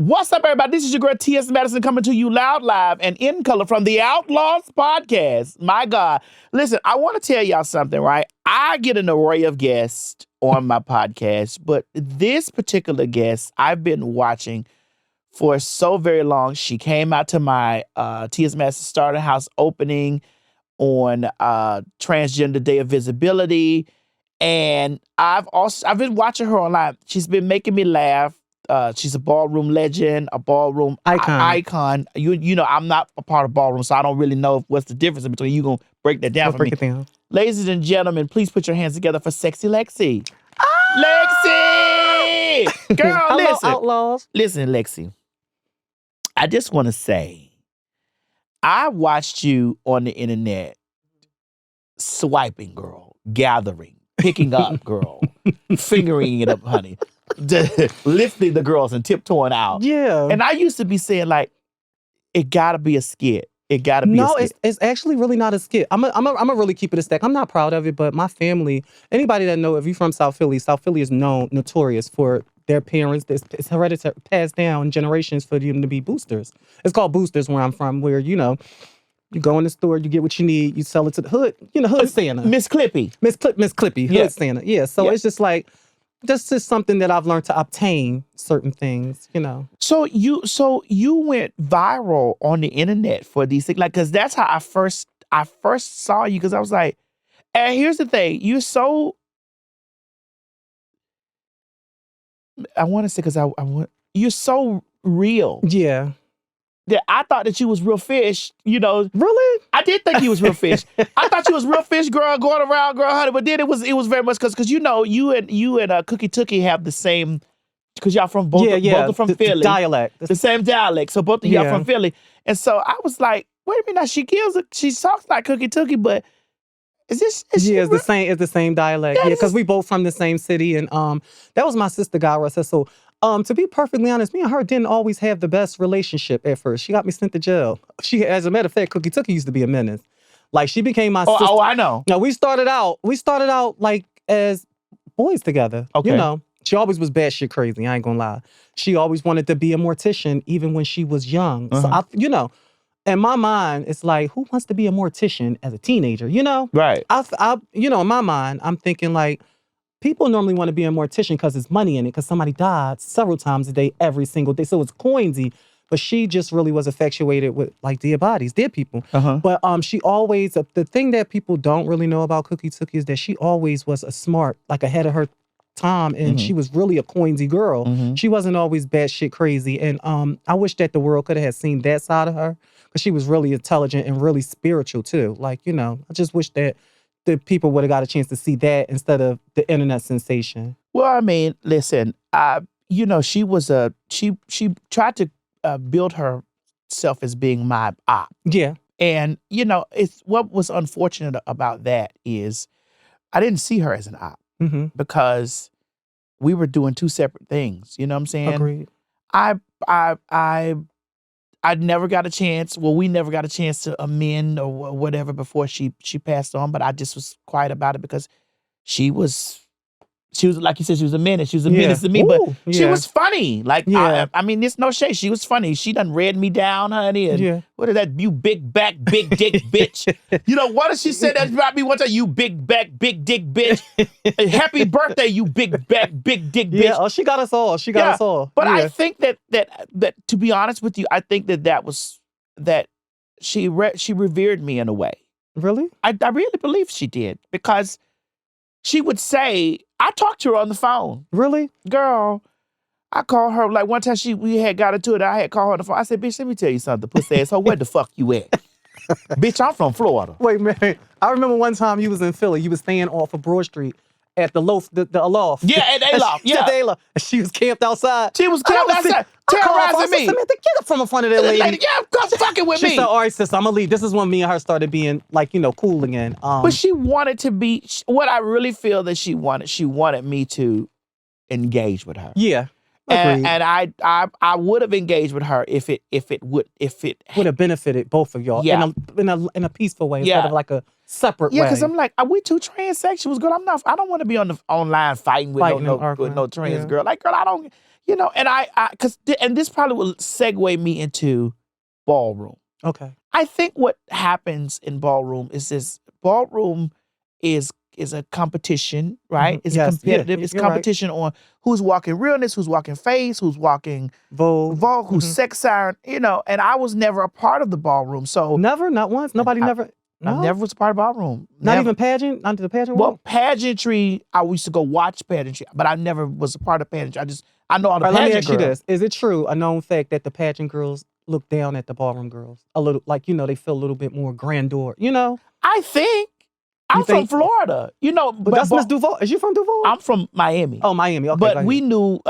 What's up, everybody? This is your girl, T.S. Madison, coming to you loud, live, and in color from the Outlaws podcast. My God. Listen, I want to tell y'all something, right? I get an array of guests on my podcast, but this particular guest I've been watching for so very long. She came out to my T.S. Madison Starter House opening on Transgender Day of Visibility, and I've been watching her online. She's been making me laugh. She's a ballroom legend, a ballroom icon. You know, I'm not a part of ballroom, so I don't really know what's the difference between. You gonna break that down for me. Break it down. Ladies and gentlemen, please put your hands together for Sexy Lexy. Lexy! Girl, Hello, listen. Outlaws. Listen, Lexy. I just want to say, I watched you on the internet swiping, girl, gathering, picking up, girl, fingering it up, honey, lifting the girls and tiptoeing out. Yeah. And I used to be saying, like, it gotta be a skit. It gotta be a skit. No, it's actually really not a skit. I'm a really keep it a stack. I'm not proud of it, but my family, anybody that know, if you're from South Philly is notorious for their parents. It's hereditary, passed down generations for them to be boosters. It's called boosters where I'm from, where, you know, you go in the store, you get what you need, you sell it to the hood, you know, hood Santa. Miss Clippy. Miss Clippy, hood Santa. Yeah, so it's just like, that's just something that I've learned to obtain certain things, you know. So you went viral on the internet for these things, like, because that's how I first saw you, because I was like, and here's the thing, you're so, I want to say, because you're so real. Yeah. That I thought that you was real fish, you know. Really? I did think you was real fish. I thought you was real fish, girl, going around, girl, honey. But then it was very much because you know you and Cookie Tookie have the same, because y'all from both are from Philly, dialect, the same dialect. So both of y'all from Philly, and so I was like, wait a minute, now she talks like Cookie Tookie, but is she it's the same dialect. Yeah, because we both from the same city, and that was my sister, God rest her soul. To be perfectly honest, me and her didn't always have the best relationship at first. She got me sent to jail. As a matter of fact, Cookie Tookie used to be a menace. Like, she became my sister. Oh, I know. Now, we started out like as boys together. Okay. You know, she always was batshit crazy. I ain't gonna lie. She always wanted to be a mortician even when she was young. So, you know, in my mind, it's like, who wants to be a mortician as a teenager, you know? Right. You know, in my mind, I'm thinking like, people normally want to be a mortician because there's money in it, because somebody died several times a day, every single day. So it's coinsy. But she just really was infatuated with, like, dead bodies, dead people. But she always, the thing that people don't really know about Cookie Tookie is that she always was a smart, like, ahead of her time. And she was really a coinsy girl. She wasn't always batshit crazy. And I wish that the world could have seen that side of her, because she was really intelligent and really spiritual, too. Like, you know, I just wish that the people would have got a chance to see that instead of the internet sensation. Well, I mean, listen, you know, she tried to build herself as being my op. Yeah. And, you know, it's what was unfortunate about that is I didn't see her as an op because we were doing two separate things. You know what I'm saying? Agreed. I never got a chance. Well, we never got a chance to amend or whatever before she passed on. But I just was quiet about it because she was like you said, she was a menace. She was a menace to me, but she was funny. Like, I mean, there's no shade. She was funny. She done read me down, honey. And what is that? You big back, big dick bitch. You know, what did she say that about me one time? You big back, big dick bitch. Happy birthday, you big back, big dick bitch. Yeah, she got us all. She got us all. But I think that to be honest with you, I think that she revered me in a way. Really? I really believe she did, because she would say, I talked to her on the phone. Really? Girl, I called her, like one time we had got into it, I had called her on the phone. I said, bitch, let me tell you something, pussy asshole, where the fuck you at? Bitch, I'm from Florida. Wait, man. I remember one time you was in Philly. You was staying off of Broad Street at the Aloft. Yeah, at Aloft. Yeah. At the Aloft. And she was camped outside. She was camped outside, terrorizing me. Samantha, get up from in front of that lady. Yeah, go fucking with me. She said, all right, sister, I'm going to leave. This is when me and her started being, like, you know, cool again. But she wanted to be, what I really feel that she wanted me to engage with her. Yeah. And I would have engaged with her if it would have benefited both of y'all in a peaceful way instead of like a separate Yeah, way. because I'm like, are we two transsexuals, girl? I don't want to be on the online fighting with Fighting and no arguing. trans Yeah. girl. Like, girl, I don't, and and this probably will segue me into ballroom. Okay. I think what happens in ballroom is this: ballroom is a competition, right? It's Yes, yeah, competitive. It's you're right. competition on who's walking realness, who's walking face, who's walking Vogue. who's sex siren, And I was never a part of the ballroom, so Never, not once. Nobody never. I No, never was a part of ballroom. not Never. even pageant. Not the pageant. Well, world? pageantry, I used to go watch pageantry, but I never was a part of pageantry. I know all the All right, let me pageant ask you girls. this: is it true, a known fact, that the pageant girls look down at the ballroom girls a little? Like, they feel a little bit more grandeur. I think I'm from Florida, But that's Miss Duval. Is you from Duval? I'm from Miami. Oh, Miami. Okay, But we knew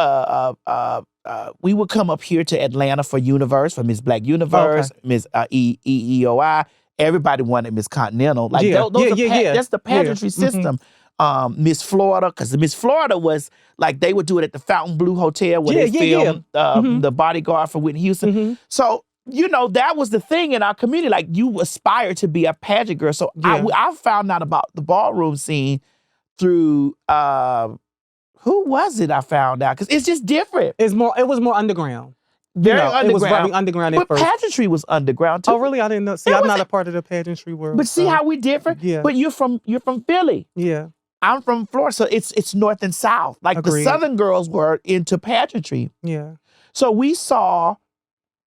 we would come up here to Atlanta for Universe, for Miss Black Universe, Miss EEOI. Everybody wanted Miss Continental. Like that's the pageantry system. Miss Florida, because Miss Florida was like they would do it at the Fountain Blue Hotel where they filmed The Bodyguard for Whitney Houston. So that was the thing in our community. Like you aspire to be a pageant girl. So I found out about the ballroom scene through who was it? I found out because it's just different. It was more underground. Very underground. It was very underground at but first. Pageantry was underground too. Oh, really? I didn't know. See, I'm not a part of the pageantry world. But see how we different? Yeah. But you're from Philly. Yeah. I'm from Florida, so it's north and south. Like Agreed. the southern girls were into pageantry. Yeah. So we saw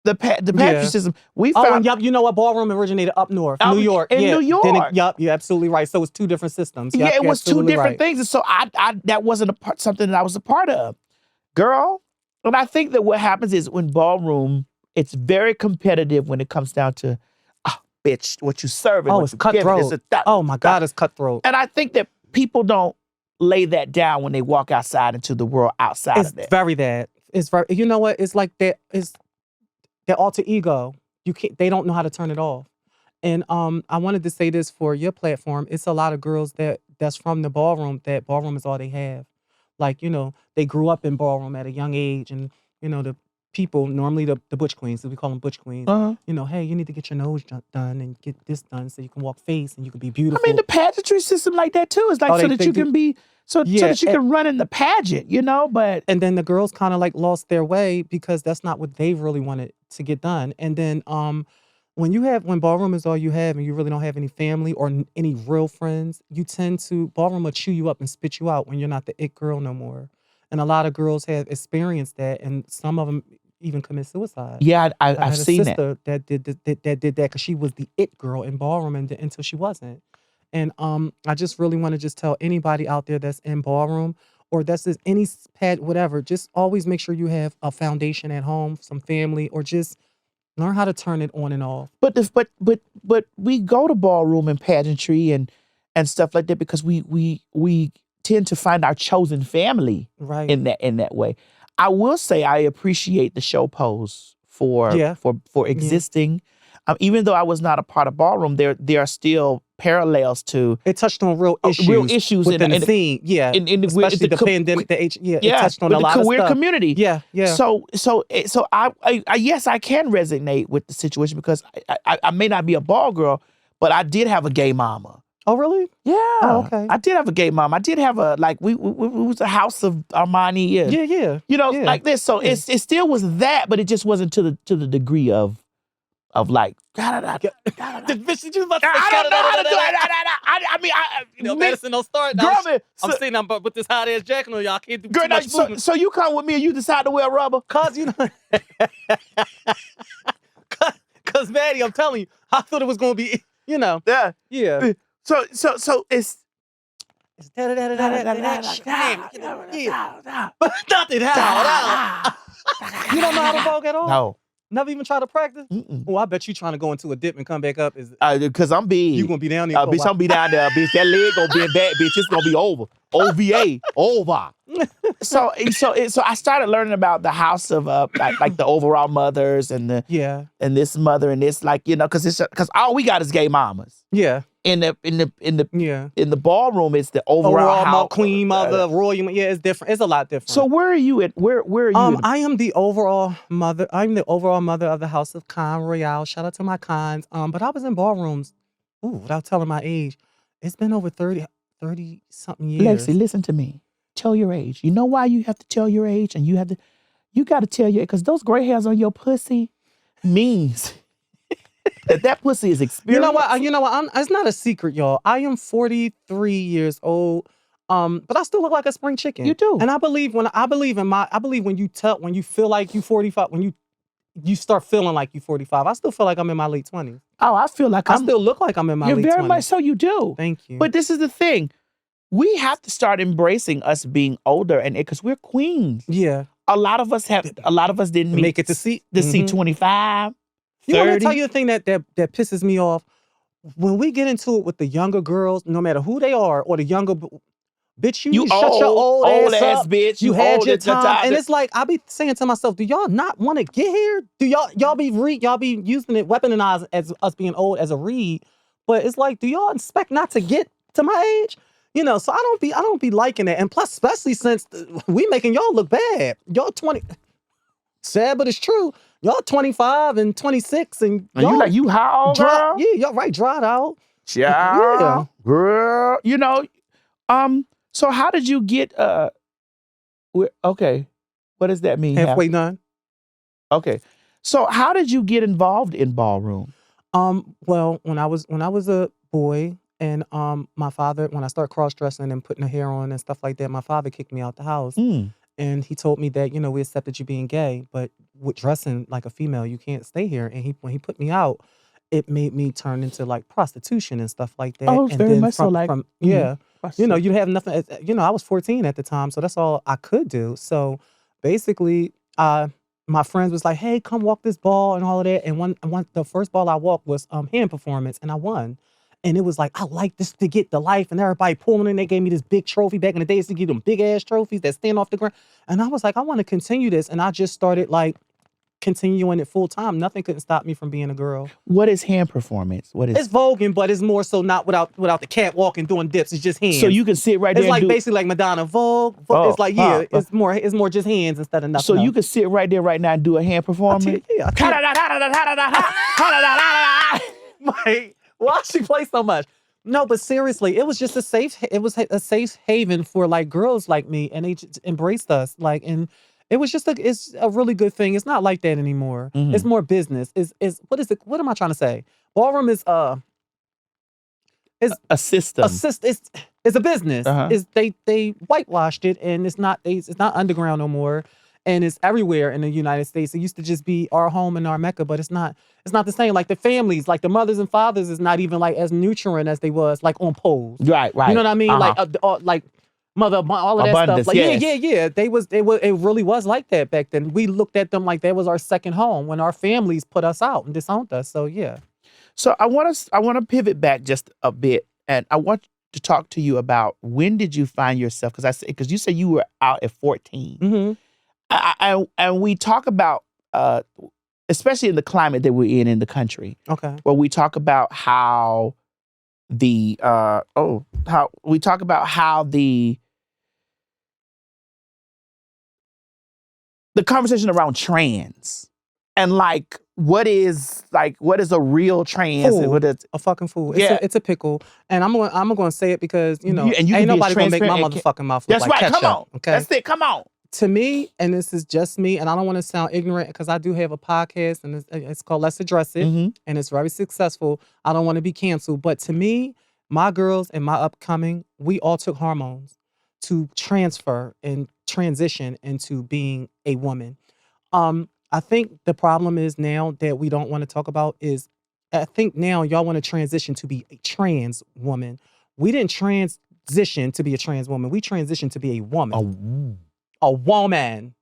the pageantry system. We found and you know what? Ballroom originated up north, New York. In New York. You're absolutely right. So it's two different systems. Yeah, it was two different things. And so I that wasn't something that I was a part of. Girl, and I think that what happens is when ballroom, it's very competitive when it comes down to, bitch, what you serving. Oh, it's cutthroat. Oh my God, it's cutthroat. And I think that people don't lay that down when they walk outside into the world outside of that. It's very that. It's very, you know what? It's like that is their alter ego. They don't know how to turn it off. And I wanted to say this for your platform. It's a lot of girls that's from the ballroom, that ballroom is all they have. Like, they grew up in ballroom at a young age, and, the people, normally the butch queens, so we call them butch queens, hey, you need to get your nose done and get this done so you can walk face and you can be beautiful. I mean, the pageantry system like that too is like so that you can be, so that you can run in the pageant, but. And then the girls kind of like lost their way because that's not what they really wanted to get done. And then when ballroom is all you have and you really don't have any family or any real friends, ballroom will chew you up and spit you out when you're not the it girl no more. And a lot of girls have experienced that, and some of them even commit suicide. Yeah, I've seen that. I had a sister that did that because she was the it girl in ballroom until she wasn't. And I just really want to just tell anybody out there that's in ballroom or that's just any whatever, just always make sure you have a foundation at home, some family, or just learn how to turn it on and off. But we go to ballroom and pageantry and stuff like that because we tend to find our chosen family in that way. I will say I appreciate the show Pose for existing. Even though I was not a part of ballroom, there are still parallels to. It touched on real issues within the scene. Yeah, especially the pandemic. It touched on a lot of stuff. The queer community. Yeah. So I yes, I can resonate with the situation because I may not be a ball girl, but I did have a gay mama. Oh, really? Yeah. Oh, okay. I did have a gay mom. I did have we was a house of Armani. And, yeah. Like this. So it still was that, but it just wasn't to the degree of like. The bitch you about to say. I mean, Madison don't start. Girl, I'm saying I'm with this hot ass jacket on y'all. I can't do girl, too much movement. So you come with me and you decide to wear rubber? Cause Cause Maddie, I'm telling you, I thought it was gonna be, Yeah. Yeah. So it's but nothing how. You don't know how to vogue at all? No. Never even try to practice? Mm-mm. Oh, I bet you trying to go into a dip and come back up. Because I'm big. You gonna be down there. Bitch, I'm gonna be down there, bitch. That leg gonna be in that, bitch. It's gonna be over. OVA, over. So I started learning about the house of like the overall mothers and this mother and this because all we got is gay mamas. Yeah. In the ballroom, it's the overall house, queen mother, royal. Yeah, it's different. It's a lot different. So where are you at? Where are you? I am the overall mother. I'm the overall mother of the House of Con Royale. Shout out to my cons. But I was in ballrooms without telling my age, it's been over 30 something years. Lexy, listen to me. Tell your age. You know why you have to tell your age, and you got to tell your, because those gray hairs on your pussy means that pussy is experienced. You know what? It's not a secret, y'all. I am 43 years old. But I still look like a spring chicken. You do. And I believe when you feel like you 45, when you start feeling like you 45, I still feel like I'm in my late 20s. Oh, I feel like I still look like I'm in my late 20s. You're very much so, you do. Thank you. But this is the thing. We have to start embracing us being older, and because we're queens. Yeah. A lot of us didn't make it to see 25. You want me to tell you the thing that pisses me off? When we get into it with the younger girls, no matter who they are, or the younger bitch, you shut your old ass up. Bitch. You had your time. And it's like, I be saying to myself, do y'all not want to get here? Do y'all be using it, weaponized as us being old as a read? But it's like, do y'all expect not to get to my age? So I don't be liking that. And plus, especially since we making y'all look bad. Y'all 20, sad, but it's true. Y'all 25 and 26 and y'all you like, you how old, girl? Yeah, y'all right, dried out. Yeah. Girl. So how did you get, okay, what does that mean? Halfway done. Okay. So how did you get involved in ballroom? Well, when I was a boy, and my father, when I started cross-dressing and putting the hair on and stuff like that, my father kicked me out the house. And he told me that, we accepted you being gay, but with dressing like a female, you can't stay here. And when he put me out, it made me turn into like prostitution and stuff like that. Oh, and very then much so, like, yeah. You have nothing, I was 14 at the time, so that's all I could do. So basically, my friends was like, hey, come walk this ball and all of that. And the first ball I walked was hand performance, and I won. And it was like, I like this to get the life, and everybody pulling in. They gave me this big trophy. Back in the days, to give them big ass trophies that stand off the ground. And I was like, I want to continue this. And I just started like continuing it full time. Nothing couldn't stop me from being a girl. What is hand performance? It's voguing, but it's more so not without the catwalk and doing dips. It's just hands. So you can sit right there. It's like basically like Madonna Vogue. It's like, it's more just hands instead of nothing. So you can sit right there right now and do a hand performance? Why she play so much? No, but seriously, it was just a safe haven for like girls like me, and they just embraced us. Like, and it was just it's a really good thing. It's not like that anymore. Mm-hmm. It's more business. What is it? What am I trying to say? Ballroom is a system. It's a business. Uh-huh. They whitewashed it, and it's not underground no more. And it's everywhere in the United States. It used to just be our home and our Mecca, but it's not the same. Like the families, like the mothers and fathers is not even like as nurturing as they was like on poles. Right. You know what I mean? Like mother, all of that Abundance, stuff. Like, yes. yeah. It really was like that back then. We looked at them like that was our second home when our families put us out and disowned us. So yeah. So I want to pivot back just a bit, and I want to talk to you about, when did you find yourself? Because you said you were out at 14. Mm-hmm. And we talk about, especially in the climate that we're in the country. Okay. Where we talk about how the conversation around trans, and like what is a real trans? Fool. A fucking fool. It's a pickle. And I'm going to say it because, ain't nobody going to make my motherfucking mouth look like ketchup. Come on. Okay. That's it. Come on. To me, and this is just me, and I don't want to sound ignorant because I do have a podcast, and it's called Let's Address It, Mm-hmm. and it's very successful. I don't want to be canceled, but to me, my girls and my upcoming, we all took hormones to transfer and transition into being a woman. I think the problem is now that we don't want to talk about is, I think now y'all want to transition to be a trans woman. We didn't transition to be a trans woman. We transitioned to be a woman. A woman.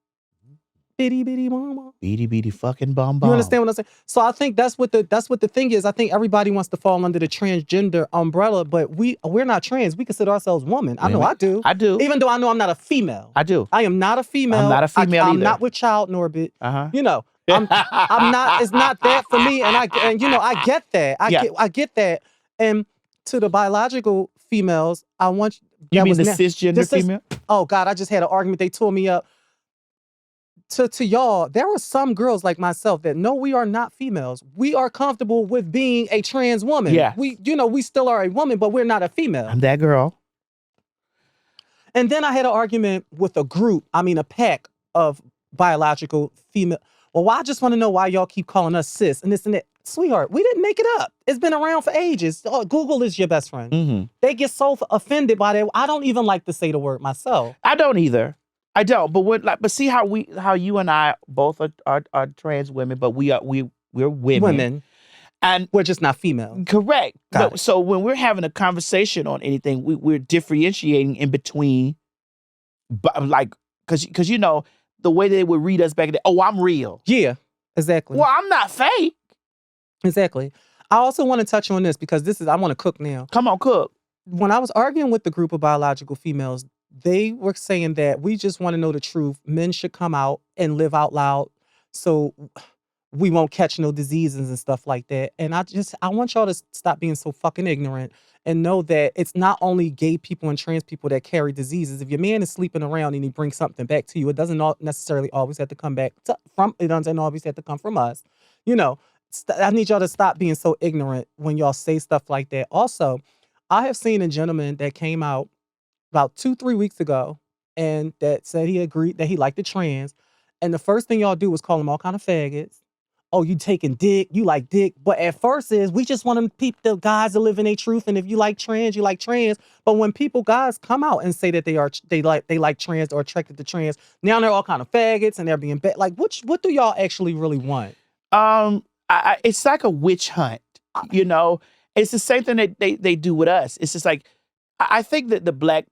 Bitty bitty mama. Bitty bitty fucking bum bum. You understand what I'm saying? So I think that's what the thing is. I think everybody wants to fall under the transgender umbrella, but we're not trans. We consider ourselves woman. I know I do. I do. Even though I know I'm not a female. I do. I am not a female. I'm not a female either. I'm not with child in orbit. Uh-huh. I'm not. It's not that for me. And I get that. I get that. And to the biological females, I want you mean the cisgender female? Oh God, I just had an argument. They tore me up. to y'all, there are some girls like myself that know we are not females. We are comfortable with being a trans woman. Yes. We still are a woman, but we're not a female. I'm that girl. And then I had an argument with a pack of biological female. Well, I just want to know why y'all keep calling us cis and this and that. Sweetheart, we didn't make it up. It's been around for ages. Google is your best friend. Mm-hmm. They get so offended by that. I don't even like to say the word myself. I don't either. I don't. But see how you and I both are trans women, but we're women. And we're just not female. Correct. So when we're having a conversation on anything, we're differentiating in between, like, because you know the way they would read us back then. Oh, I'm real. Yeah, exactly. Well, I'm not fake. Exactly. I also want to touch on this because I want to cook now. Come on, cook. When I was arguing with the group of biological females, they were saying that we just want to know the truth. Men should come out and live out loud so we won't catch no diseases and stuff like that. And I want y'all to stop being so fucking ignorant and know that it's not only gay people and trans people that carry diseases. If your man is sleeping around and he brings something back to you, it doesn't necessarily always have to come back it doesn't always have to come from us. You know, I need y'all to stop being so ignorant when y'all say stuff like that. Also, I have seen a gentleman that came out about 2-3 weeks ago and that said he agreed that he liked the trans. And the first thing y'all do is call him all kind of faggots. Oh, you taking dick, you like dick. But at first we just want to peep the guys to live in their truth. And if you like trans, you like trans. But when guys come out and say that they like trans or attracted to trans, now they're all kind of faggots and they're being like, what do y'all actually really want? It's like a witch hunt, you know. It's the same thing that they do with us. It's just like, I think that the black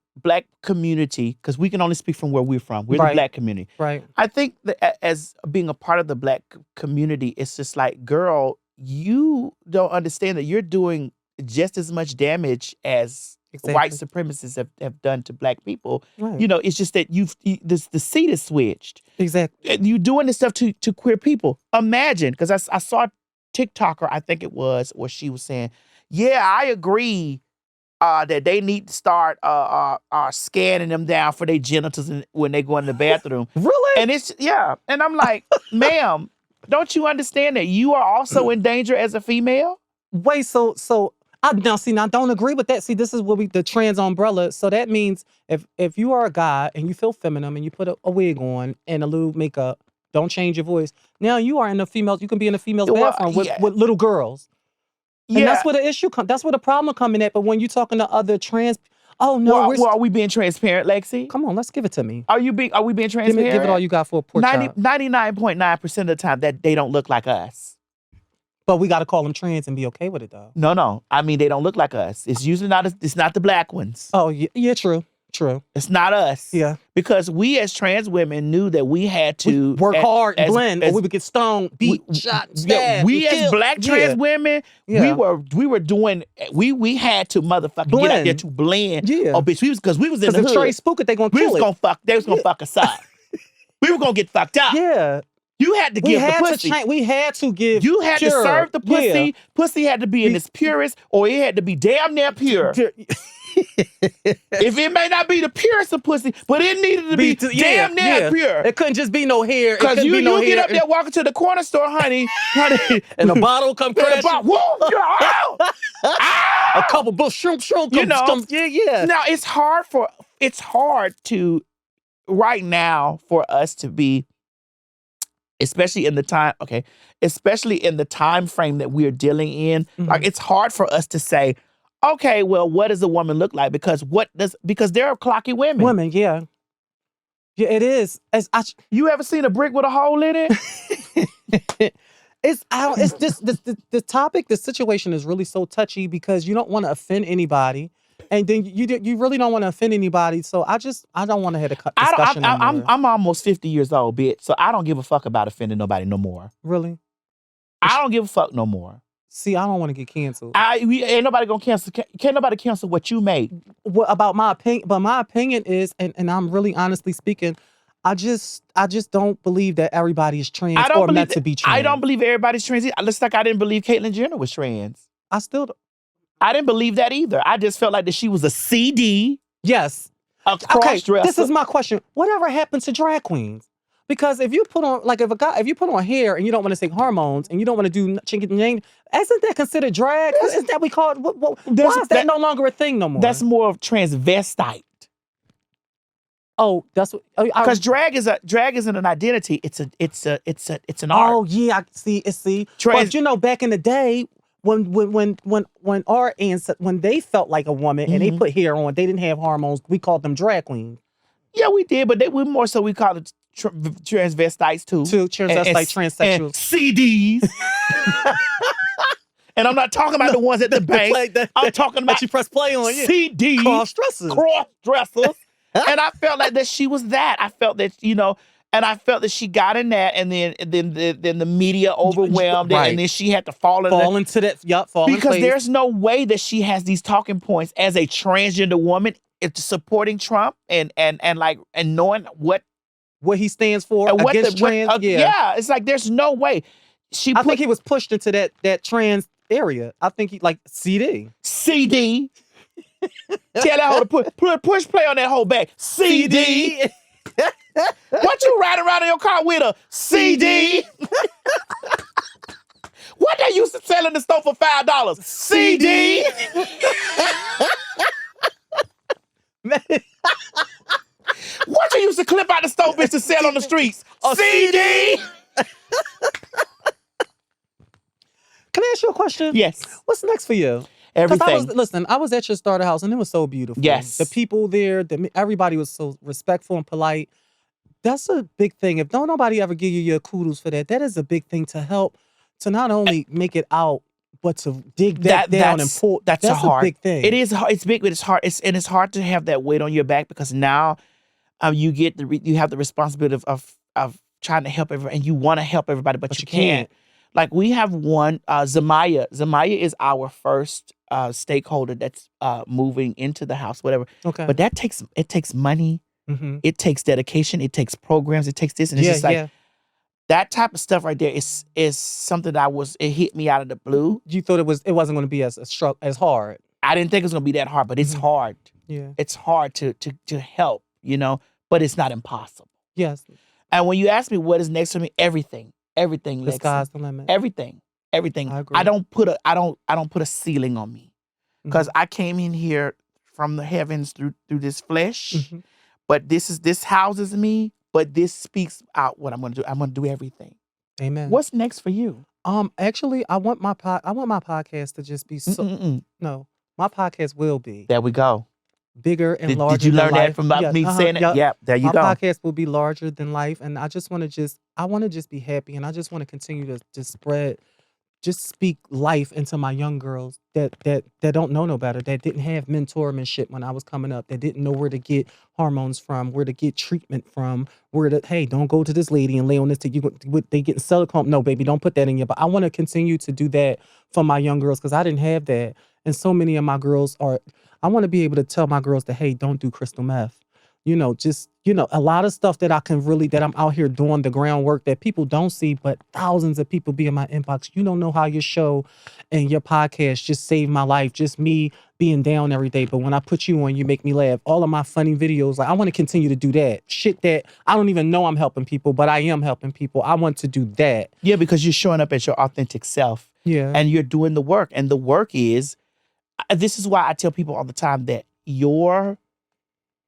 community, because we can only speak from where we're from. We're the black community. Right. I think that as being a part of the black community, it's just like, girl, you don't understand that you're doing just as much damage as white supremacists have done to black people. Right. You know, it's just that the seat is switched. Exactly. And you're doing this stuff to queer people. Imagine, because I saw a TikToker, I think it was, where she was saying, yeah, I agree that they need to start scanning them down for their genitals when they go in the bathroom. Really? And and I'm like, ma'am, don't you understand that you are also in danger as a female? Wait, so I don't agree with that. See, this is the trans umbrella. So that means if you are a guy and you feel feminine and you put a wig on and a little makeup, don't change your voice. Now you are in the females. You can be in a female's bathroom with little girls. And that's where the issue comes. That's where the problem coming at. But when you're talking to other trans, oh no, are we being transparent, Lexy? Come on, let's give it to me. Are we being transparent? Give it all you got for a poor child. 99.9% of the time that they don't look like us. But we got to call them trans and be okay with it though. No. I mean, they don't look like us. It's usually it's not the black ones. Oh yeah, true. It's not us. Yeah. Because we as trans women knew that we had to work hard and blend, or we would get stoned, beat, shot, stabbed. We as black trans women, we were doing. We had to motherfucking get out there to blend. Yeah. Oh, bitch, because we was in the hood. Because if Trey spook it, they gonna kill it. They was gonna fuck us up. We were gonna get fucked up. Yeah. You had to give the pussy. We had to give. You had to serve the pussy. Yeah. Pussy had to be in its purest, or it had to be damn near pure. If it may not be the purest of pussy, but it needed to be damn near pure. It couldn't just be no hair. Because you get up there walking to the corner store, honey, and the bottle come crashing. A couple bull shrimp. You know, yeah. Now it's hard to right now for us to be, especially in the time frame that we're dealing in. Mm-hmm. Like, it's hard for us to say, okay, well, what does a woman look like? Because there are clocky women. Women, yeah. Yeah, it is. You ever seen a brick with a hole in it? It's just the topic, the situation is really so touchy because you don't want to offend anybody. And then you really don't want to offend anybody. So I don't want to have a discussion anymore. I'm almost 50 years old, bitch. So I don't give a fuck about offending nobody no more. Really? I don't give a fuck no more. See, I don't want to get canceled. Ain't nobody gonna cancel. Can't nobody cancel what you make. What about my opinion? But my opinion is, and I'm really honestly speaking, I just don't believe that everybody is trans or meant to be trans. I don't believe everybody's trans. Looks like I didn't believe Caitlyn Jenner was trans. I didn't believe that either. I just felt like that she was a CD. Yes. A cross-dresser. This is my question. Whatever happened to drag queens? Because if you put on, like, if you put on hair and you don't want to take hormones and you don't want to do chinky, isn't that considered drag? Isn't that we call it? Why is that no longer a thing no more? That's more of transvestite. Oh, that's what. Because drag isn't an identity. It's an art. Oh yeah, I see. But you know, back in the day, when our ancestors, when they felt like a woman and they put hair on, they didn't have hormones. We called them drag queens. Yeah, we did, but we call it transvestites too. Transvestite, transsexuals, and CDs. And I'm not talking about the ones at the bank. I'm talking about that you press play on. Yeah. CDs, cross-dressers. And I felt like that she was that. I felt that, and I felt that she got in that, and then the media overwhelmed it, and then she had to fall into that. Yup, because there's no way that she has these talking points as a transgender woman. It's supporting Trump and knowing what he stands for against trans. Yeah, it's like there's no way. I think he was pushed into that trans area. I think he like CD. Tell that hoe to push play on that whole back. CD. What you riding around in your car with a CD? What they used to sell in the store for $5? CD. What you used to clip out the stove, bitch, to sell on the streets? A CD. Can I ask you a question? Yes. What's next for you? Everything. I was at your starter house and it was so beautiful. Yes. The people there, everybody was so respectful and polite. That's a big thing. If nobody ever give you your kudos for that, that is a big thing to help to not only make it out, but to dig that down and pull. That's a big thing. It is hard. It's big, but it's hard. It's hard to have that weight on your back because now you have the responsibility of trying to help everybody, and you want to help everybody, but you can't. Like we have one, Zamaya. Zamaya is our first stakeholder that's moving into the house, whatever. Okay. But it takes money. Mm-hmm. It takes dedication. It takes programs. It takes this, and it's just like that type of stuff right there is something that it hit me out of the blue. You thought it wasn't going to be as hard. I didn't think it was going to be that hard, but it's hard. Yeah, it's hard to help, but it's not impossible. Yes. And when you ask me what is next for me, everything. The sky's the limit. Everything. I agree. I don't put a ceiling on me because I came in here from the heavens through this flesh. Mm-hmm. But this houses me. But this speaks out what I'm going to do. I'm going to do everything. Amen. What's next for you? Actually, I want my podcast to just be no. My podcast will be. There we go. Bigger and larger. Did you learn that from me saying it? Yeah, there you go. My podcast will be larger than life, and I just want to be happy, and I just want to continue to spread, just speak life into my young girls that don't know no better, that didn't have mentorship when I was coming up, that didn't know where to get hormones from, where to get treatment from, hey, don't go to this lady and lay on this till they getting silicone. No, baby, don't put that in your. But I want to continue to do that for my young girls because I didn't have that, and so many of my girls are. I want to be able to tell my girls that, hey, don't do crystal meth. A lot of stuff that I'm out here doing the groundwork that people don't see, but thousands of people be in my inbox. You don't know how your show and your podcast just saved my life. Just me being down every day. But when I put you on, you make me laugh. All of my funny videos, like I want to continue to do that. Shit that I don't even know I'm helping people, but I am helping people. I want to do that. Yeah, because you're showing up as your authentic self. Yeah. And you're doing the work. And the work is, this is why I tell people all the time that your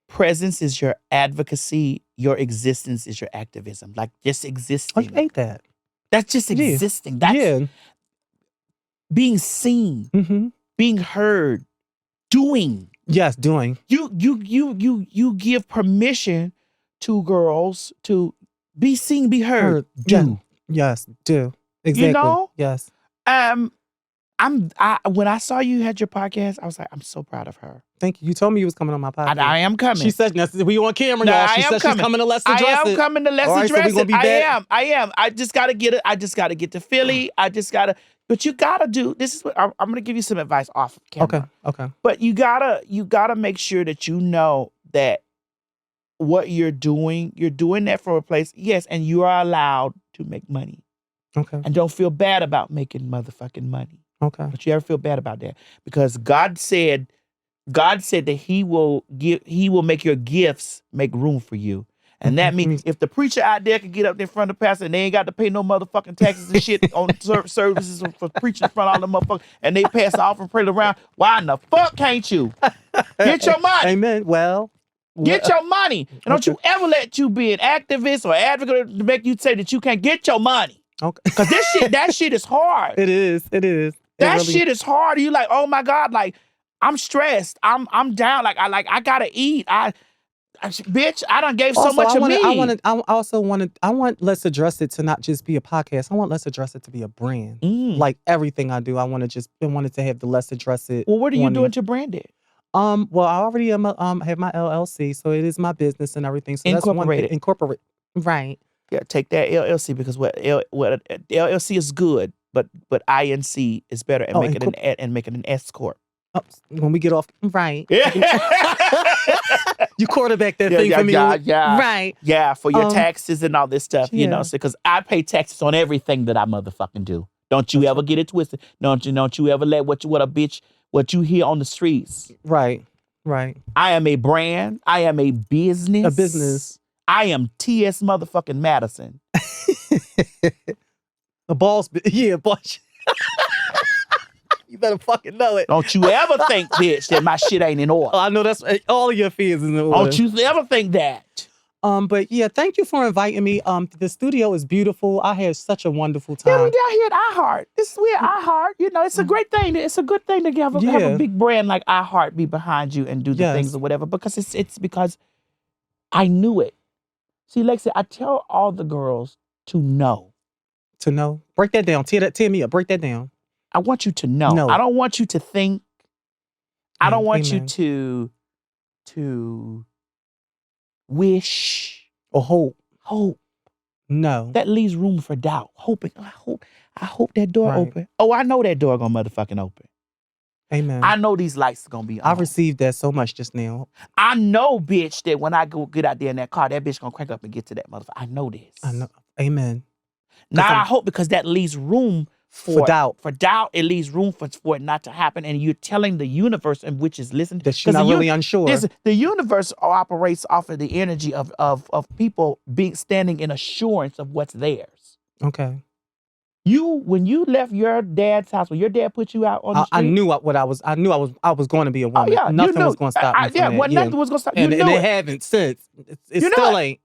presence is your advocacy, your existence is your activism. Like just existing. Oh, you ate that. That's just existing. That's being seen, being heard, doing. Yes, doing. You give permission to girls to be seen, be heard. Do. Yes, do. Exactly. Yes. When I saw you had your podcast, I was like, I'm so proud of her. Thank you. You told me you was coming on my podcast. I am coming. She said, we on camera, y'all. She said she's coming to Let's Address It. I am coming to Let's Address It. I am. I just got to get it. I just got to get to Philly. But you got to do, this is what, I'm going to give you some advice off camera. Okay. But you got to make sure that you know that what you're doing that from a place, yes, and you are allowed to make money. Okay. And don't feel bad about making motherfucking money. Okay. But you ever feel bad about that? Because God said that He will make your gifts make room for you. And that means if the preacher out there can get up in front of the pastor and they ain't got to pay no motherfucking taxes and shit on services for preaching in front of all the motherfuckers, and they pass the offering pray around, why in the fuck can't you? Get your money. Amen. Well, get your money. And don't you ever let you be an activist or advocate to make you say that you can't get your money. Okay. Because that shit is hard. It is. That shit is hard. You like, oh my God, like, I'm stressed. I'm down. Like I gotta eat. Bitch, I done gave so much of me. I want Let's Address It to not just be a podcast. I want Let's Address It to be a brand. Like everything I do, I want it to have the Let's Address It. Well, what are you doing to brand it? Well, I already have my LLC, so it is my business and everything. So Incorporated. Incorporate. Right. Yeah, take that LLC because what LLC is good, but INC is better and make it an S corp. Oh, when we get off, right? Yeah. You quarterback that thing for me, yeah, right? Yeah, for your taxes and all this stuff, you know, Yeah. because I pay taxes on everything that I motherfucking do. Don't you ever get it twisted? Don't you ever let what you hear on the streets? Right. I am a brand. I am a business. A business. I am T.S. motherfucking Madison. The boss, boss. You better fucking know it. Don't you ever think, bitch, that my shit ain't in order. Oh, I know that's all of your fears is in order. Don't you ever think that. But yeah, thank you for inviting me. The studio is beautiful. I had such a wonderful time. Yeah, we down here at iHeart. We're at iHeart. You know, it's a great thing. It's a good thing to have a big brand like iHeart be behind you and do the things or whatever. Because it's because I knew it. See, Lexi, I tell all the girls to know. To know? Break that down. Tear me up. Break that down. I want you to know. No. I don't want you to think. I don't want you to wish or hope. Hope. No. That leaves room for doubt. Hoping. I hope that door open. Oh, I know that door gonna motherfucking open. Amen. I know these lights are gonna be on. I received that so much just now. I know, bitch, that when I go get out there in that car, that bitch gonna crank up and get to that motherfucker. I know this. I know. Amen. Now I hope because that leaves room for doubt. For doubt, it leaves room for it not to happen. And you're telling the universe in which is listening. That you're not really unsure. The universe operates off of the energy of people standing in assurance of what's theirs. Okay. When you left your dad's house, when your dad put you out on the street. I knew I was going to be a woman. Oh, yeah, nothing was going to stop me from that. Nothing was going to stop you. And it haven't since. It still ain't.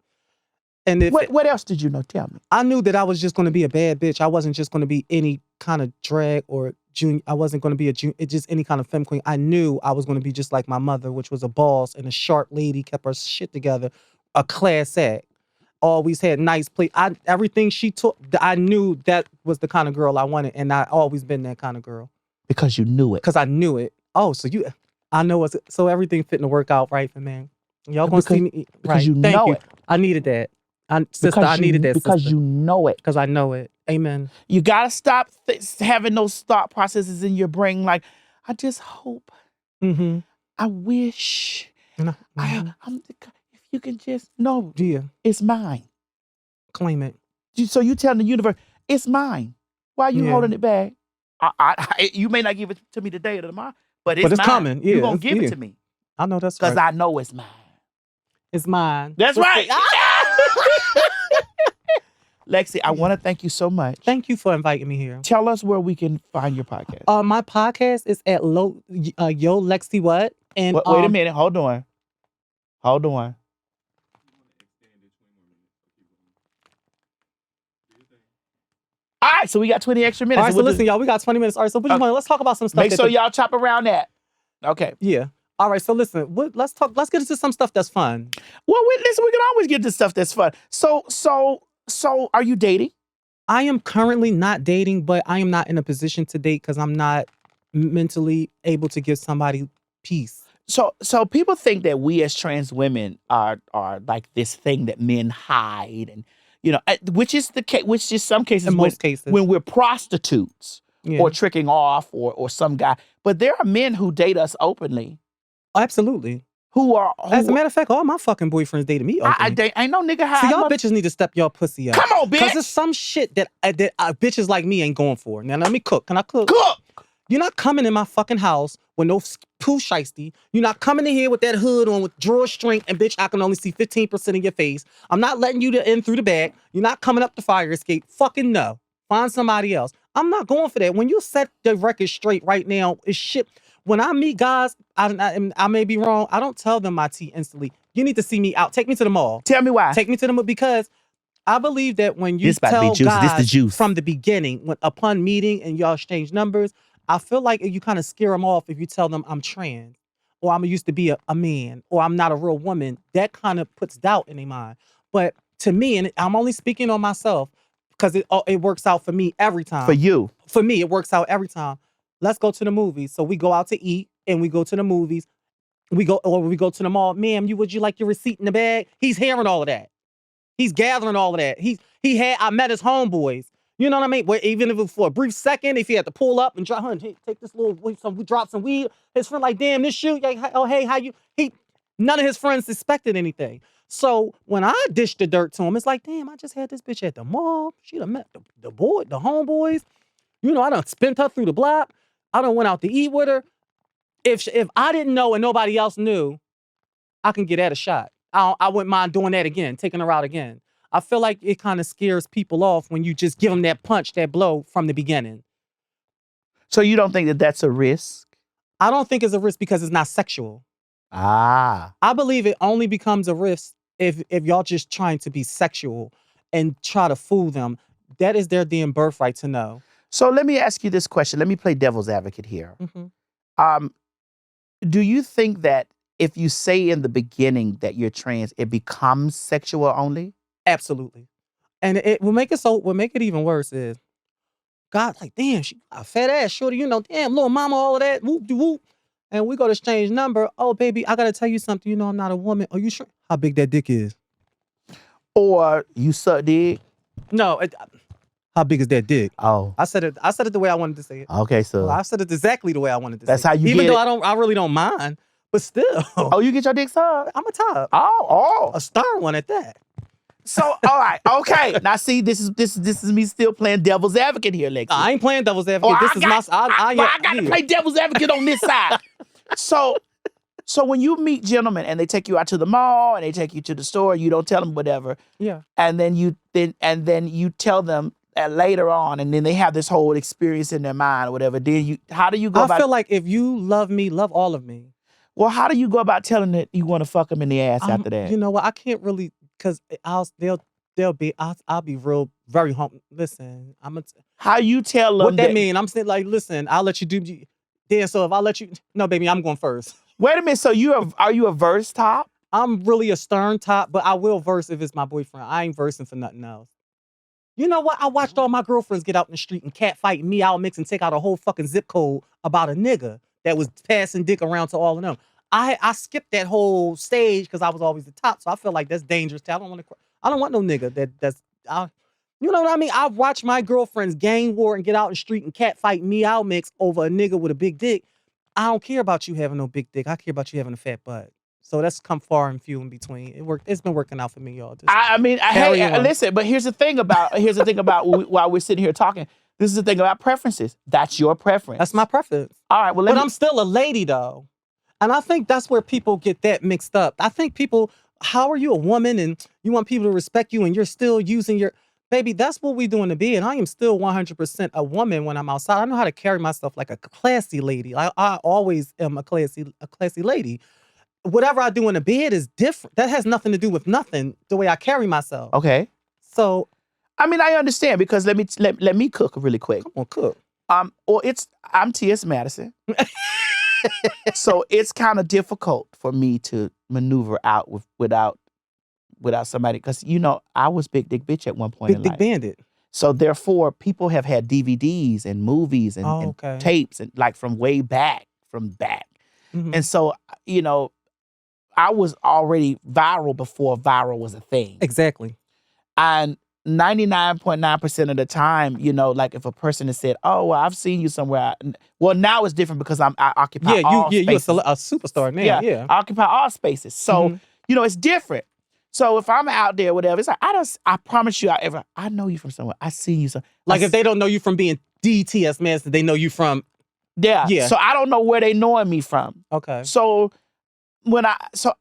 And what else did you know? Tell me. I knew that I was just going to be a bad bitch. I wasn't just going to be any kind of drag or junior. I wasn't going to be just any kind of femme queen. I knew I was going to be just like my mother, which was a boss and a sharp lady, kept her shit together, a class act. Always had nice play. Everything she took, I knew that was the kind of girl I wanted, and I always been that kind of girl. Because you knew it. Because I knew it. Oh, I know it. So everything fitting to work out right for me. Y'all gonna see me right? Thank you. I needed that. Sister, I needed that. Because you know it. Because I know it. Amen. You gotta stop having those thought processes in your brain. Like, I just hope. Mm-hmm. I wish. Mm-hmm. If you can just know, it's mine. Claim it. So you telling the universe, it's mine. Why are you holding it back? You may not give it to me today or tomorrow, but it's mine. Coming. Yeah, you're gonna give it to me. I know that's right. Because I know it's mine. It's mine. That's right. Lexi, I want to thank you so much. Thank you for inviting me here. Tell us where we can find your podcast. My podcast is at Yo Lexy what? And wait a minute. Hold on. All right, so we got 20 extra minutes. All right, so listen, y'all, we got 20 minutes. All right, so let's talk about some stuff. Make sure y'all chop around that. Okay. Yeah. All right, so listen, let's get into some stuff that's fun. Well, listen, we can always get into stuff that's fun. So are you dating? I am currently not dating, but I am not in a position to date because I'm not mentally able to give somebody peace. So people think that we as trans women are like this thing that men hide, and which is the case, which is some cases, in most cases, when we're prostitutes or tricking off or some guy. But there are men who date us openly. Absolutely. As a matter of fact, all my fucking boyfriends dated me openly. I ain't no nigga hide. So y'all bitches need to step y'all pussy up. Come on, bitch. Because there's some shit that bitches like me ain't going for. Now let me cook. Can I cook? Cook. You're not coming in my fucking house with no poo shiesty. You're not coming in here with that hood on with drawstring and bitch, I can only see 15% of your face. I'm not letting you in through the back. You're not coming up the fire escape. Fucking no. Find somebody else. I'm not going for that. When you set the record straight right now, it's shit. When I meet guys, I may be wrong. I don't tell them my tea instantly. You need to see me out. Take me to the mall. Tell me why. Take me to the mall because I believe that when you This about to be tell juicy. This the guys juice. from the beginning, upon meeting and y'all exchange numbers, I feel like you kind of scare them off if you tell them I'm trans or I'm used to be a man or I'm not a real woman. That kind of puts doubt in their mind. But to me, and I'm only speaking on myself because it works out for me every time. For you. For me, it works out every time. Let's go to the movies. So we go out to eat and we go to the movies. We go to the mall. Ma'am, would you like your receipt in the bag? He's hearing all of that. He's gathering all of that. I met his homeboys. You know what I mean? Where even if it was for a brief second, if he had to pull up and drop, hey, take this little, drop some weed. His friend like, damn, this shoe. Oh, hey, how you? None of his friends suspected anything. So when I dished the dirt to him, it's like, damn, I just had this bitch at the mall. She done met the homeboys. You know, I done spent her through the block. I done went out to eat with her. If I didn't know and nobody else knew, I can get at a shot. I wouldn't mind doing that again, taking her out again. I feel like it kind of scares people off when you just give them that punch, that blow from the beginning. So you don't think that that's a risk? I don't think it's a risk because it's not sexual. Ah. I believe it only becomes a risk if y'all just trying to be sexual and try to fool them. That is their damn birthright to know. So let me ask you this question. Let me play devil's advocate here. Mm-hmm. Do you think that if you say in the beginning that you're trans, it becomes sexual only? Absolutely. And it will make it even worse is God, like, damn, she got a fat ass shorty, you know, damn, little mama, all of that, whoop de whoop. And we go to exchange number. Oh, baby, I gotta tell you something. You know I'm not a woman. Are you sure? How big that dick is? Or you suck dick? No, how big is that dick? Oh. I said it the way I wanted to say it. Okay, so. Well, I said it exactly the way I wanted to That's say how it. you Even get though I really don't mind, but still. Oh, you get your dick sucked? I'm a top. Oh. A star one at that. So, all right, okay. Now, see, this is me still playing devil's advocate here, Lexy. I ain't playing devil's advocate. I got to play devil's advocate on this side. So when you meet gentlemen and they take you out to the mall and they take you to the store, you don't tell them whatever. Yeah. And then you tell them later on, and then they have this whole experience in their mind or whatever. How do you go about? I feel like if you love me, love all of me. Well, how do you go about telling that you want to fuck them in the ass after that? You know what? I can't really. Because I'll be real, very home. Listen, how you tell them what that mean? I'm saying like, listen, I'll let you do. Then so if I let you, no, baby, I'm going first. Wait a minute. So are you a verse top? I'm really a stern top, but I will verse if it's my boyfriend. I ain't versing for nothing else. You know what? I watched all my girlfriends get out in the street and cat fight me out, mix and take out a whole fucking zip code about a nigga that was passing dick around to all of them. I skipped that whole stage because I was always the top, so I feel like that's dangerous. I don't want no nigga you know what I mean? I've watched my girlfriends gang war and get out in the street and cat fight me out mix over a nigga with a big dick. I don't care about you having no big dick. I care about you having a fat butt. So that's come far and few in between. It's been working out for me, y'all. Listen, but here's the thing about while we're sitting here talking. This is the thing about preferences. That's your preference. That's my preference. All right. Well, I'm still a lady though. And I think that's where people get that mixed up. I think how are you a woman and you want people to respect you and you're still using your, baby, that's what we doing to be. And I am still 100% a woman when I'm outside. I know how to carry myself like a classy lady. I always am a classy lady. Whatever I do in the bed is different. That has nothing to do with nothing, the way I carry myself. Okay. So. I mean, I understand because let me cook really quick. Come on, cook. I'm T.S. Madison. So it's kind of difficult for me to maneuver out without somebody because I was big dick bitch at one point in life. Big dick bandit. So therefore, people have had DVDs and movies and tapes and like from way back, Mm-hmm. And so I was already viral before viral was a thing. Exactly. And 99.9% of the time, like if a person has said, "Oh, well, I've seen you somewhere." Well, now it's different because I occupy all spaces. You're a superstar now. Yeah. I occupy all spaces. So, it's different. So if I'm out there, whatever, it's like, I promise you, I know you from somewhere. I see you. Like if they don't know you from being DTS Madison, they know you from Yeah. Yeah. So I don't know where they knowing me from. Okay. So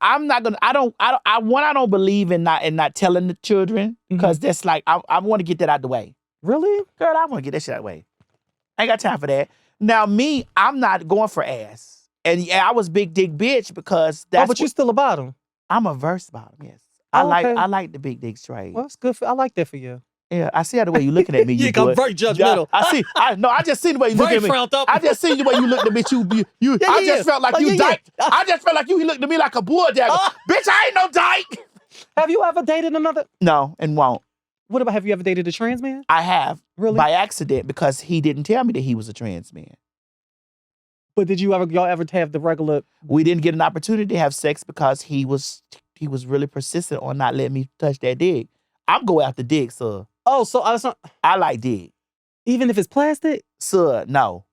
I'm not gonna. I don't believe in not telling the children because that's like I want to get that out the way. Really? Girl, I want to get that shit out the way. I ain't got time for that. Now me, I'm not going for ass, and yeah, I was big dick bitch because that's. Oh, but you still a bottom. I'm a verse bottom. Yes, Okay. I like the big dick straight. Well, that's good. I like that for you. Yeah, I see how the way you looking at me. You got very judgmental. Yeah, I see. I just see the way you looking at me. frowned up. I just see the way you looked at me. You. Yeah, I just felt like you dyke. I just felt like you looked at me like a bull dagger. Bitch, I ain't no dyke. Have you ever dated another? No, and won't. What about, have you ever dated a trans man? I have. Really? By accident because he didn't tell me that he was a trans man. But did y'all ever have the regular? We didn't get an opportunity to have sex because he was really persistent on not letting me touch that dick. I'm going after dick, sir. Oh, so I like dick. even if it's plastic? Sir, no.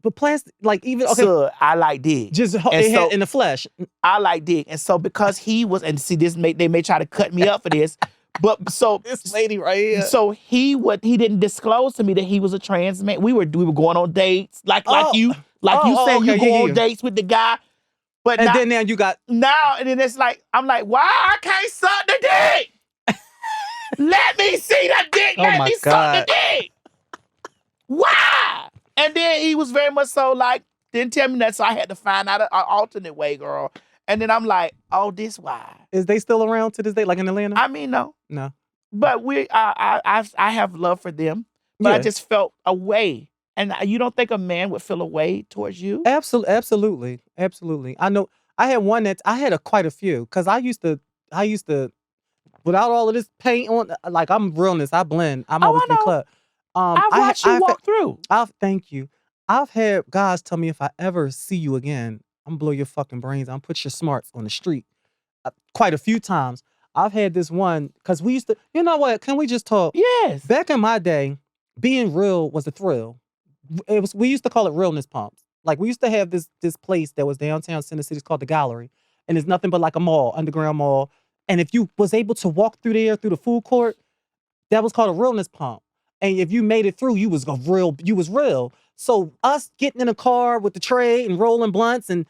But plastic, like even okay. Sir, I like dick. Just in the flesh. I like dick. And so because he was, and see this, they may try to cut me up for this, but so this lady right here. So he didn't disclose to me that he was a trans man. We were going on dates like you said okay, you go on dates with the guy. But then now you got and then it's like I'm like, why I can't suck the dick? Let me see the dick. Let me suck the dick. Why? And then he was very much so like, didn't tell me that, so I had to find out an alternate way, girl. And then I'm like, oh, this why? Is they still around to this day, like in Atlanta? I mean, no. But I have love for them, but I just felt a way. And you don't think a man would feel a way towards you? Absolutely. I know. I had quite a few because I used to, without all of this paint on, like I'm realness, I blend. I'm always been cut. I watched you walk through. Thank you. I've had guys tell me if I ever see you again, I'm gonna blow your fucking brains. I'm put your smarts on the street. Quite a few times. I've had this one because we used to. You know what? Can we just talk? Yes. Back in my day, being real was a thrill. We used to call it realness pumps. Like we used to have this place that was downtown Center City called the Gallery, and it's nothing but like a mall, underground mall. And if you was able to walk through there through the food court, that was called a realness pump. And if you made it through, you was real. So us getting in a car with the tray and rolling blunts, and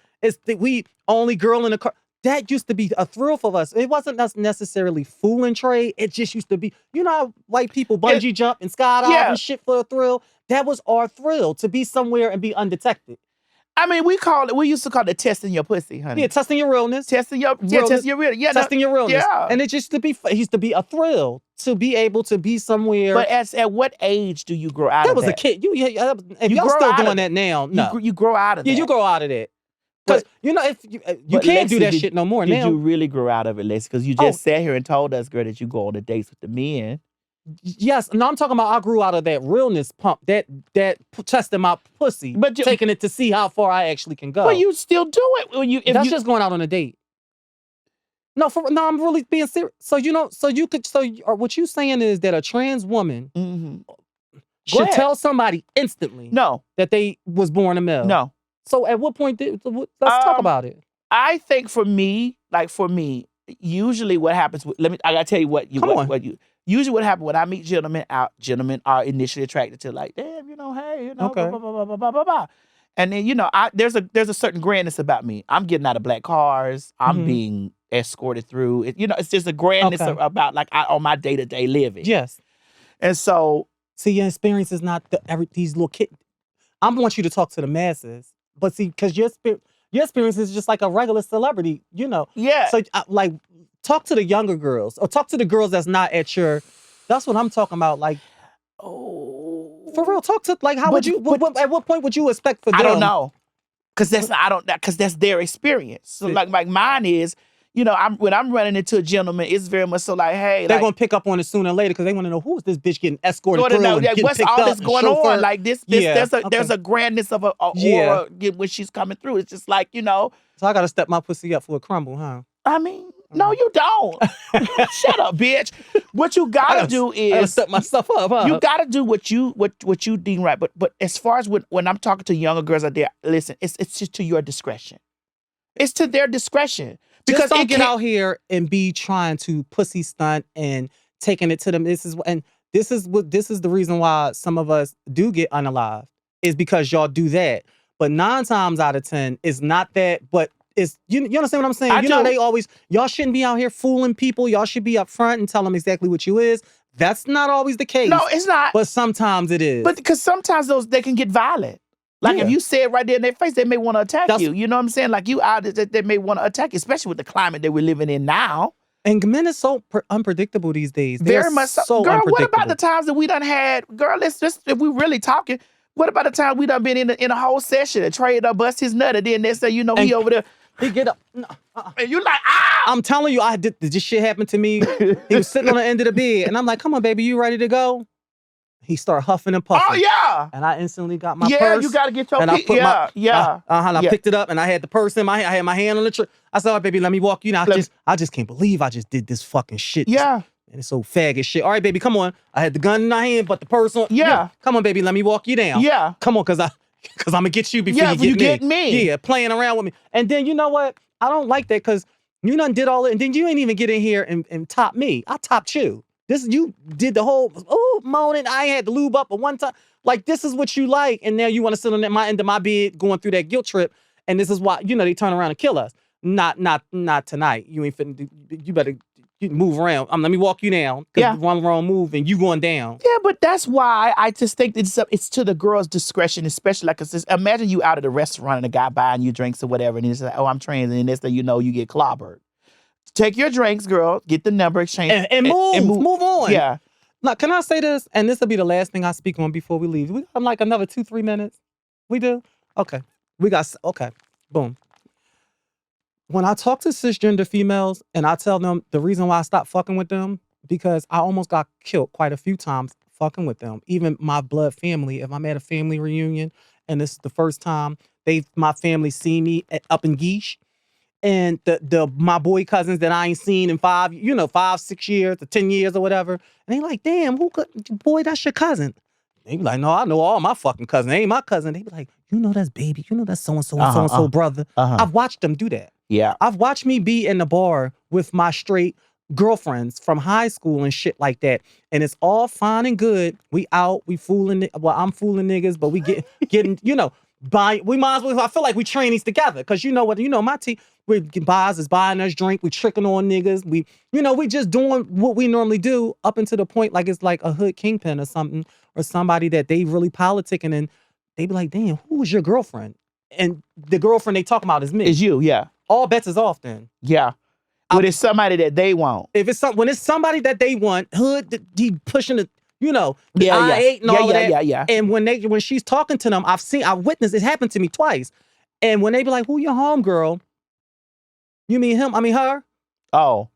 we only girl in the car. That used to be a thrill for us. It wasn't us necessarily fooling Trey. It just used to be, you know how white people bungee jump and skydive and shit for a thrill? That was our thrill, to be somewhere and be undetected. I mean, we used to call it testing your pussy, honey. Yeah, testing your realness. Testing your realness. Yeah, testing your realness. Yeah. And it used to be a thrill to be able to be somewhere. But at what age do you grow out of that? That was a kid. If y'all still doing that now, no. You grow out of that. Yeah, you grow out of that. Because, if you can't do that shit no more now. Did you really grow out of it, Lexy? Because you just sat here and told us, girl, that you go on the dates with the men. Yes. No, I'm talking about I grew out of that realness pump, that testing my pussy, but taking it to see how far I actually can go. But you still do it. That's just going out on a date. No, I'm really being serious. So, what you saying is that a trans woman should tell somebody instantly that they was born a male. No. So at what point let's talk about it. I think for me, usually what happens I gotta tell you usually what happens when I meet gentlemen are initially attracted to like, damn, hey, okay. blah, blah, blah, blah, blah, blah, blah. And then, there's a certain grandness about me. I'm getting out of black cars. I'm being escorted through. It's just a grandness about on my day-to-day living. Yes. And so. See, your experience is not these little kids. I want you to talk to the masses. But see, because your experience is just like a regular celebrity, Yeah. So, talk to the younger girls, or talk to the girls that's not at your. That's what I'm talking about. Like, for real, talk to how at what point would you expect for them? I don't know, because that's their experience. So like mine is. When I'm running into a gentleman, it's very much so like, hey, they're gonna pick up on it sooner or later because they want to know who's this bitch getting escorted through. What's all this going on? Like this, there's a grandness of a aura when she's coming through. It's just like So I gotta step my pussy up for a crumble, huh? I mean, no, you don't. Shut up, bitch. What you gotta do is I gotta step myself up, huh? You gotta do what you deem right. But as far as when I'm talking to younger girls out there, listen, it's just to your discretion. It's to their discretion. Because don't get out here and be trying to pussy stunt and taking it to them. This is the reason why some of us do get unalived. is because y'all do that. But 9 times out of 10, it's not that, but it's, you understand what I'm saying? You know, they always, y'all shouldn't be out here fooling people. Y'all should be up front and tell them exactly what you is. That's not always the case. No, it's not. But sometimes it is. But because sometimes they can get violent. Like if you say it right there in their face, they may want to attack you. You know what I'm saying? Like you out, they may want to attack you, especially with the climate that we're living in now. And men is so unpredictable these days. Very much so. Girl, what about the times that we done had, girl, let's just, if we really talking, what about the time we done been in a whole session and Trey done bust his nut and then next thing you know, he over there. He get up. And you like, ah! I'm telling you, this shit happened to me. He was sitting on the end of the bed and I'm like, come on, baby, you ready to go? He started huffing and puffing. Oh, yeah. And I instantly got my purse. Yeah, you got to get your and I put I picked it up and I had the purse in my hand. I had my hand on the tree. I said, all right, baby, let me walk you now. I just can't believe I just did this fucking shit. Yeah. And it's so faggot shit. All right, baby, come on. I had the gun in my hand, but the purse on. Yeah. Come on, baby, let me walk you down. Yeah. Come on, cause I'm gonna get you before you get me. Yeah, playing around with me. And then you know what? I don't like that because you done did all it, and then you ain't even get in here and top me. I topped you. You did the whole, moaning. I had to lube up at one time. Like, this is what you like. And now you want to sit on my end of my bed going through that guilt trip. And this is why, they turn around and kill us. Not tonight. You ain't finna, you better move around. Let me walk you down. Because one wrong move and you going down. Yeah, but that's why I just think it's to the girl's discretion, especially like, imagine you out at a restaurant and a guy buying you drinks or whatever. And he's like, oh, I'm trans. And next thing you know, you get clobbered. Take your drinks, girl. Get the number, exchange. And move on. Yeah. Now, can I say this? And this will be the last thing I speak on before we leave. We got like another 2-3 minutes. We do? Okay. Okay. Boom. When I talk to cisgender females and I tell them the reason why I stopped fucking with them, because I almost got killed quite a few times fucking with them. Even my blood family, if I'm at a family reunion and this is the first time my family see me up in Geesh, and my boy cousins that I ain't seen in 5, 6 years or 10 years or whatever. And they like, damn, boy, that's your cousin. They be like, no, I know all my fucking cousins. They ain't my cousin. They be like, that's baby. That's so-and-so and so-and-so brother. I've watched them do that. Yeah. I've watched me be in the bar with my straight girlfriends from high school and shit like that. And it's all fine and good. We out, we fooling, I'm fooling niggas, but we getting, we might as well, I feel like we train these together. Cause my team, Boz is buying us drink, we tricking on niggas. We just doing what we normally do up until the point like it's like a hood kingpin or something, or somebody that they really politicking and they be like, damn, who was your girlfriend? And the girlfriend they talking about is me. Is you, yeah. All bets is off then. Yeah. But it's somebody that they want. When it's somebody that they want, hood, he pushing the, I-8 and all of that. Yeah. And when she's talking to them, I've witnessed, it happened to me twice. And when they be like, who your homegirl? You mean him? I mean her? Oh.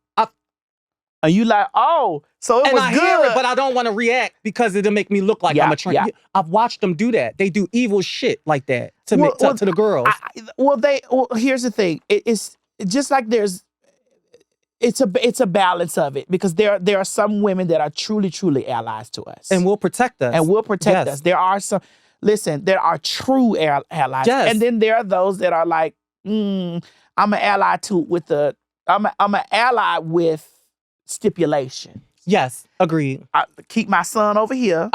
And you like, oh, so it was good. Hear it, but I don't want to react because it'll make me look like I'm a trans. Yeah. I've watched them do that. They do evil shit like that to the girls. Here's the thing. It's just like it's a balance of it because there are some women that are truly, truly allies to us. And will protect us. Us. There are some, there are true allies. Yes. And then there are those that are like, I'm an ally I'm an ally with stipulation. Yes, agreed. I keep my son over here.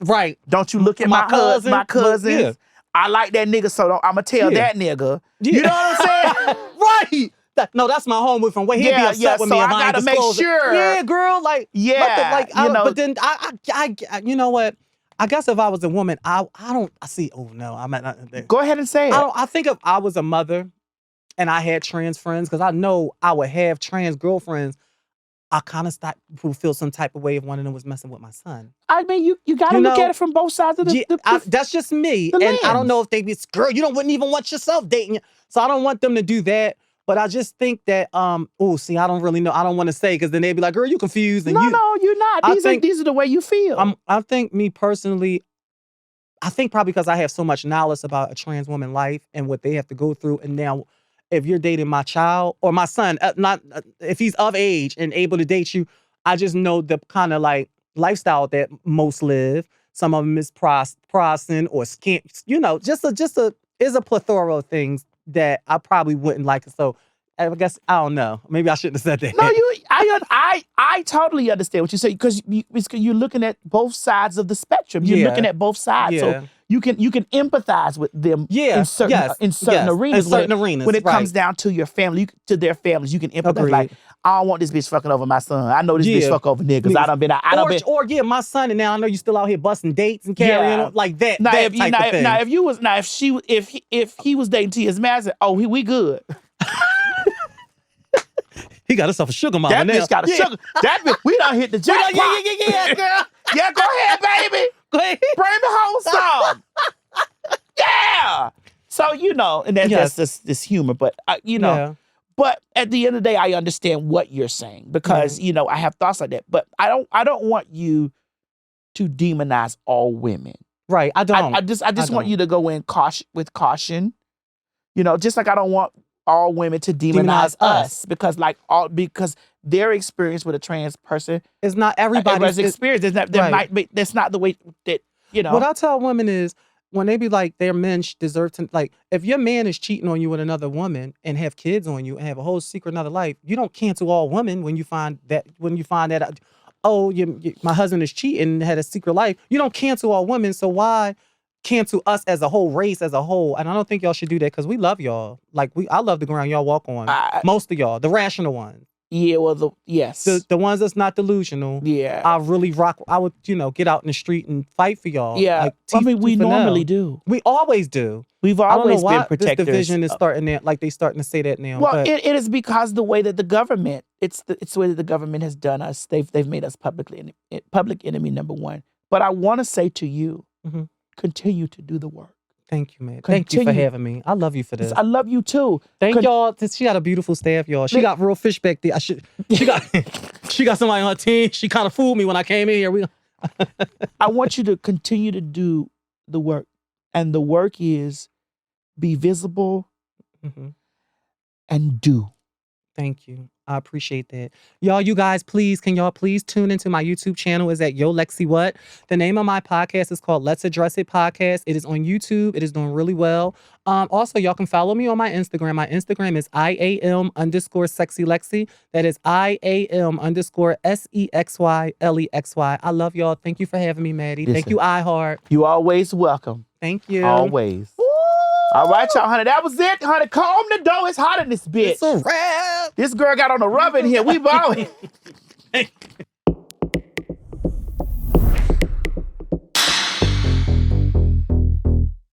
Right. Don't you look at my cousins. Yeah. I like that nigga, so I'm going to tell that nigga. Yeah. You know what I'm saying? Right. No, that's my homeboy from where he'd be upset with me if I gotta make sure. Yeah, girl, like, but then I you know what? I guess if I was a woman, I see. Oh no, I'm not. Go ahead and say it. I think if I was a mother and I had trans friends, because I know I would have trans girlfriends, I kind of would feel some type of way if one of them was messing with my son. I mean, you got to look at it from both sides of that's just me. And I don't know if they be, girl, you wouldn't even want yourself dating. So I don't want them to do that. But I just think that, I don't really know. I don't want to say because then they'd be like, girl, you confused. And no, you're not. These are the way you feel. I think me personally, I think probably because I have so much knowledge about a trans woman life and what they have to go through. And now if you're dating my child or my son, if he's of age and able to date you, I just know the kind of like lifestyle that most live. Some of them is prosing or scam, is a plethora of things that I probably wouldn't like. So I guess, I don't know. Maybe I shouldn't have said that. No, I totally understand what you say because you're looking at both sides of the spectrum. You're looking at both sides. Yeah. So you can empathize with them Yeah, in certain yes, arenas. in certain arenas, when it right. comes down to your family, to their families, you can empathize. Agreed. Like, I don't want this bitch fucking over my son. I know this bitch fuck over niggas. I done been. Or yeah, my son, and now I know you still out here busting dates and carrying on like that. Now, that type of thing. Now, if he was dating T.S. Madison, we good. He got himself a sugar mama that now. Bitch got a sugar. That bitch, we done hit the jackpot. Yeah, girl. Yeah, go ahead, baby. Go ahead. Bring me home some. Yeah. So, and that's just this humor, but, Yeah. But at the end of the day, I understand what you're saying because, I have thoughts like that. But I don't want you to demonize all women. Right, I don't. I just want you to go in with caution. Just like I don't want all women to demonize us because their experience with a trans person is not everybody's experience. That's not the way that What I tell women is when they be like their men deserve to, like, if your man is cheating on you with another woman and have kids on you and have a whole secret another life, you don't cancel all women when you find that oh, my husband is cheating and had a secret life. You don't cancel all women, so why cancel us as a whole race as a whole? And I don't think y'all should do that because we love y'all. Like I love the ground y'all walk on. Most of y'all, the rational ones. Yeah, well, yes. The ones that's not delusional. Yeah. I really rock. I would, get out in the street and fight for y'all. Yeah. Like, we normally do. We always do. We've always been protectors. This division is starting there, like they starting to say that now. Well, it is because the way that the government, it's the way that the government has done us. They've made us public enemy number one. But I want to say to you, continue to do the work. Thank you, man. Thank you for having me. I love you for this. I love you too. Thank y'all. She got a beautiful staff, y'all. She got real fish back there. She got somebody on her team. She kind of fooled me when I came in here. I want you to continue to do the work. And the work is be visible and do. Thank you. I appreciate that. You guys, can y'all please tune into my YouTube channel. Is at Yo Lexy What? The name of my podcast is called Let's Address It Podcast. It is on YouTube. It is doing really well. Also, y'all can follow me on my Instagram. My Instagram is IAM_Sexy Lexy. That is IAM_SEXYLEXY. I love y'all. Thank you for having me, Maddie. Listen, thank you, iHeart. You always welcome. Thank you. Always. Woo! All right, y'all, honey. That was it, honey. Calm the door. It's hot in this bitch. It's a wrap. This girl got on the rub in here. We ballin'.